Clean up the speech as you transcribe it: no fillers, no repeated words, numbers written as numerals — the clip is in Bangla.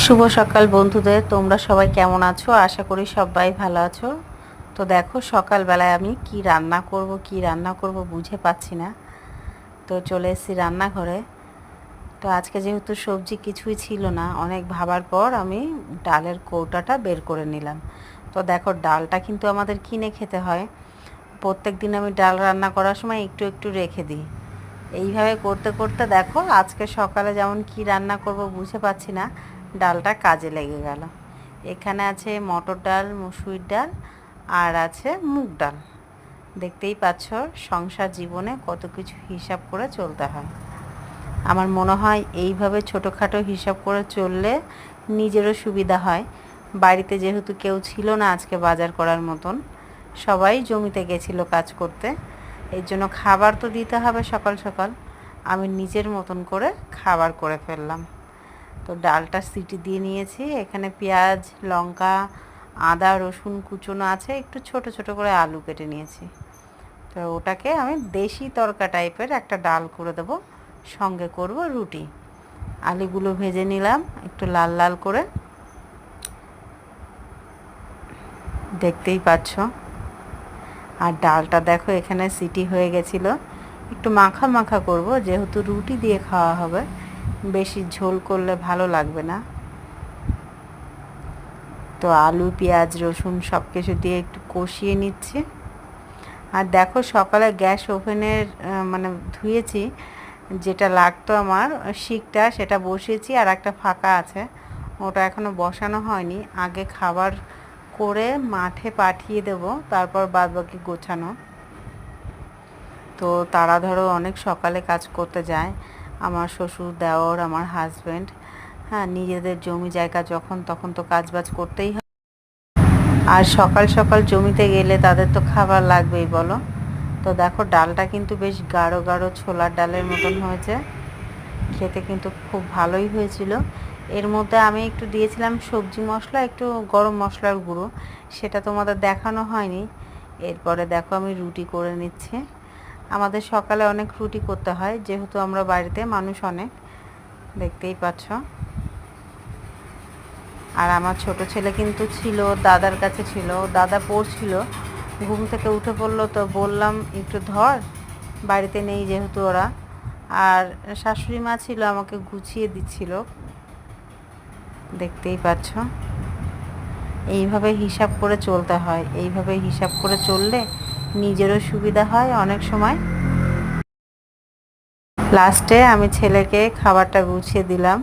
শুভ সকাল বন্ধুদের, তোমরা সবাই কেমন আছো? আশা করি সবাই ভালো আছো। তো দেখো সকালবেলায় আমি কি রান্না করব বুঝে পাচ্ছি না। তো চলে এসেছি রান্নাঘরে। তো আজকে যেহেতু সবজি কিছুই ছিল না, অনেক ভাবার পর আমি ডালের কৌটাটা বের করে নিলাম। তো দেখো ডালটা কিন্তু আমাদের কিনে খেতে হয়। প্রত্যেক দিন আমি ডাল রান্না করার সময় একটু একটু রেখে দিই। এইভাবে করতে করতে দেখো আজকে সকালে যেমন কি রান্না করব বুঝে পাচ্ছি না, ডালটা কাজে লেগে গেল। এখানে আছে মটর ডাল, মসুর ডাল আর আছে মুগ ডাল। দেখতেই পাচ্ছ সংসার জীবনে কত কিছু হিসাব করে চলতে হয়। আমার মনে হয় এইভাবে ছোটোখাটো হিসাব করে চললে নিজেরও সুবিধা হয়। বাড়িতে যেহেতু কেউ ছিল না আজকে বাজার করার মতন, সবাই জমিতে গেছিলো কাজ করতে, এর জন্য খাবার তো দিতে হবে সকাল সকাল। আমি নিজের মতন করে খাবার করে ফেললাম। তো ডালটা সিটি দিয়ে নিয়েছি। এখানে পেঁয়াজ, লঙ্কা, আদা, রসুন কুচোনো আছে, একটু ছোট ছোট করে আলু কেটে নিয়েছি। তো ওটাকে আমি দেশি তড়কা টাইপের একটা ডাল করে দেবো, সঙ্গে করব রুটি। আলুগুলো ভেজে নিলাম একটু লাল লাল করে, দেখতেই পাচ্ছ। আর ডালটা দেখো এখানে সিটি হয়ে গেছিলো। একটু মাখা মাখা করব, যেহেতু রুটি দিয়ে খাওয়া হবে, বেশি ঝোল করলে ভালো লাগবে না। তো আলু, পেঁয়াজ, রসুন সব কিছু দিয়ে একটু কষিয়ে নিচ্ছি। আর দেখো সকালে গ্যাস ওভেনের ধুয়েছি, যেটা লাগতো আমার শিকটা সেটা বসিয়েছি, আর একটা ফাঁকা আছে, ওটা এখনও বসানো হয়নি। আগে খাবার করে মাঠে পাঠিয়ে দেব, তারপর বাদবাকি গোছানো। তো তারা ধরো অনেক সকালে কাজ করতে যায়, আমার শ্বশুর, দেওর, আমার হাজব্যান্ড। হ্যাঁ, নিজেদের জমি জায়গা যখন তখন তো কাজবাজ করতেই হয়। আর সকাল সকাল জমিতে গেলে তাদের তো খাবার লাগবেই, বলো। তো দেখো ডালটা কিন্তু বেশ গাঢ় গাঢ় ছোলার ডালের মতন হয়েছে, খেতে কিন্তু খুব ভালোই হয়েছিল। এর মধ্যে আমি একটু দিয়েছিলাম সবজি মশলা, একটু গরম মশলার গুঁড়ো, সেটা তোমাদের দেখানো হয়নি। এরপরে দেখো আমি রুটি করে নিচ্ছি। আমাদের সকালে অনেক রুটি করতে হয়, যেহেতু আমরা বাড়িতে মানুষ অনেক, দেখতেই পাচ্ছ। আর আমার ছোট ছেলে কিন্তু ছিল, দাদার কাছে ছিল, দাদা পড়ছিল, ঘুম থেকে উঠে পড়লো। তো বললাম একটু ধর, বাড়িতে নেই যেহেতু ওরা। আর শাশুড়ি মা ছিল, আমাকে গুছিয়ে দিচ্ছিল, দেখতেই পাচ্ছ। এইভাবে হিসাব করে চলতে হয়, এইভাবে হিসাব করে চললে নিজেরও সুবিধা হয় অনেক সময়। লাস্টে আমি ছেলেকে খাবারটা গুছিয়ে দিলাম।